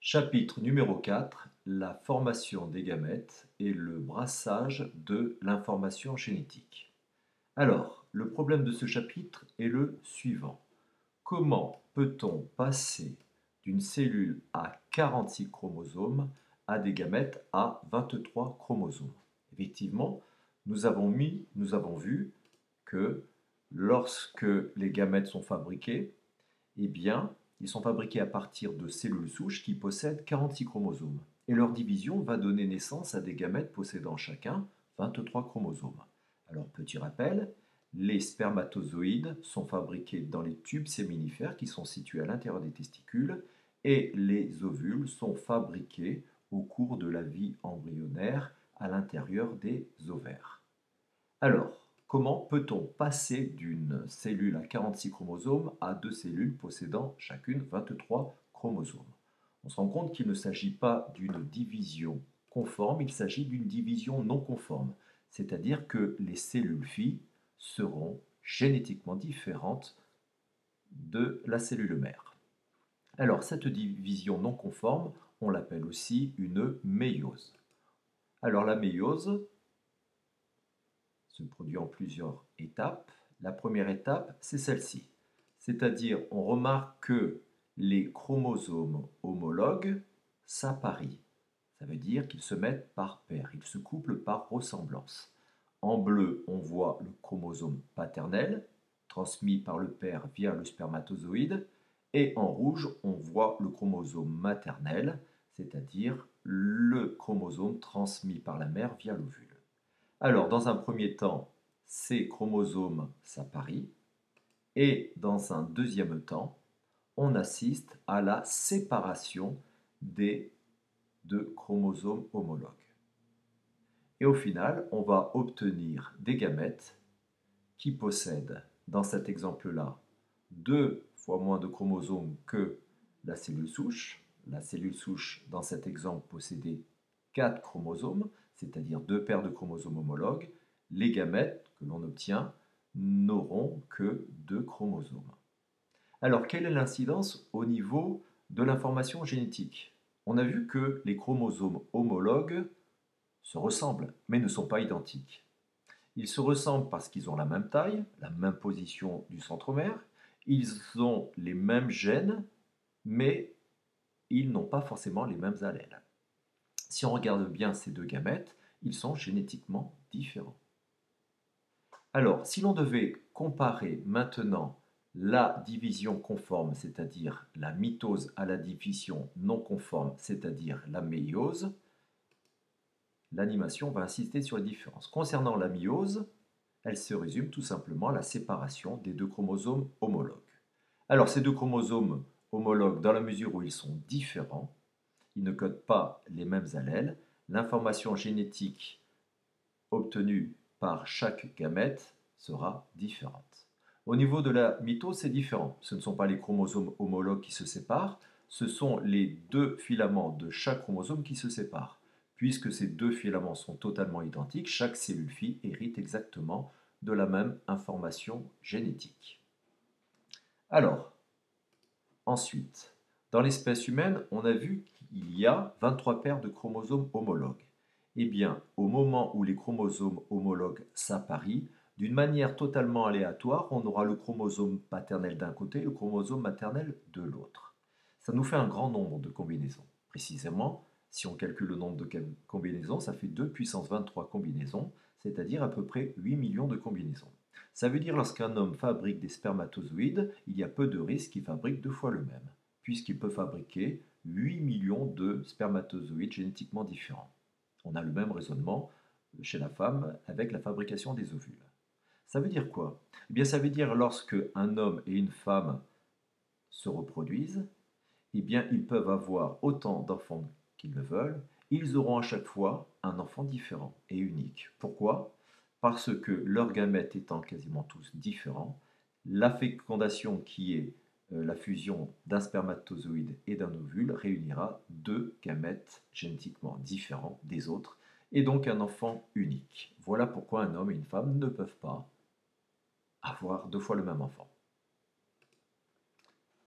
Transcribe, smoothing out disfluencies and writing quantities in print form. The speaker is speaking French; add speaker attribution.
Speaker 1: Chapitre numéro 4, la formation des gamètes et le brassage de l'information génétique. Alors, le problème de ce chapitre est le suivant. Comment peut-on passer d'une cellule à 46 chromosomes à des gamètes à 23 chromosomes? Effectivement, nous avons vu que lorsque les gamètes sont fabriqués, eh bien, ils sont fabriqués à partir de cellules souches qui possèdent 46 chromosomes. Et leur division va donner naissance à des gamètes possédant chacun 23 chromosomes. Alors, petit rappel, les spermatozoïdes sont fabriqués dans les tubes séminifères qui sont situés à l'intérieur des testicules et les ovules sont fabriqués au cours de la vie embryonnaire à l'intérieur des ovaires. Alors, comment peut-on passer d'une cellule à 46 chromosomes à deux cellules possédant chacune 23 chromosomes? On se rend compte qu'il ne s'agit pas d'une division conforme, il s'agit d'une division non conforme. C'est-à-dire que les cellules filles seront génétiquement différentes de la cellule mère. Alors, cette division non conforme, on l'appelle aussi une méiose. Alors, la méiose se produit en plusieurs étapes. La première étape, c'est celle-ci. C'est-à-dire, on remarque que les chromosomes homologues s'apparient. Ça veut dire qu'ils se mettent par paire, ils se couplent par ressemblance. En bleu, on voit le chromosome paternel, transmis par le père via le spermatozoïde, et en rouge, on voit le chromosome maternel, c'est-à-dire le chromosome transmis par la mère via l'ovule. Alors, dans un premier temps, ces chromosomes s'apparient, et dans un deuxième temps, on assiste à la séparation des deux chromosomes homologues. Et au final, on va obtenir des gamètes qui possèdent, dans cet exemple-là, deux fois moins de chromosomes que la cellule souche. La cellule souche, dans cet exemple, possédait 4 chromosomes, c'est-à-dire deux paires de chromosomes homologues. Les gamètes que l'on obtient n'auront que 2 chromosomes. Alors, quelle est l'incidence au niveau de l'information génétique? On a vu que les chromosomes homologues se ressemblent, mais ne sont pas identiques. Ils se ressemblent parce qu'ils ont la même taille, la même position du centromère, ils ont les mêmes gènes, mais ils n'ont pas forcément les mêmes allèles. Si on regarde bien ces deux gamètes, ils sont génétiquement différents. Alors, si l'on devait comparer maintenant la division conforme, c'est-à-dire la mitose, à la division non conforme, c'est-à-dire la méiose, l'animation va insister sur les différences. Concernant la méiose, elle se résume tout simplement à la séparation des deux chromosomes homologues. Alors, ces deux chromosomes homologues, dans la mesure où ils sont différents, ils ne codent pas les mêmes allèles, l'information génétique obtenue par chaque gamète sera différente. Au niveau de la mitose, c'est différent. Ce ne sont pas les chromosomes homologues qui se séparent, ce sont les deux filaments de chaque chromosome qui se séparent. Puisque ces deux filaments sont totalement identiques, chaque cellule fille hérite exactement de la même information génétique. Alors, ensuite, dans l'espèce humaine, on a vu qu'il y a 23 paires de chromosomes homologues. Eh bien, au moment où les chromosomes homologues s'apparient, d'une manière totalement aléatoire, on aura le chromosome paternel d'un côté et le chromosome maternel de l'autre. Ça nous fait un grand nombre de combinaisons. Précisément, si on calcule le nombre de combinaisons, ça fait 2 puissance 23 combinaisons, c'est-à-dire à peu près 8 millions de combinaisons. Ça veut dire lorsqu'un homme fabrique des spermatozoïdes, il y a peu de risques qu'il fabrique deux fois le même, puisqu'il peut fabriquer 8 millions de spermatozoïdes génétiquement différents. On a le même raisonnement chez la femme avec la fabrication des ovules. Ça veut dire quoi? Eh bien, ça veut dire lorsque un homme et une femme se reproduisent, eh bien, ils peuvent avoir autant d'enfants qu'ils le veulent, ils auront à chaque fois un enfant différent et unique. Pourquoi? Parce que leurs gamètes étant quasiment tous différents, la fécondation qui est la fusion d'un spermatozoïde et d'un ovule réunira deux gamètes génétiquement différents des autres et donc un enfant unique. Voilà pourquoi un homme et une femme ne peuvent pas avoir deux fois le même enfant.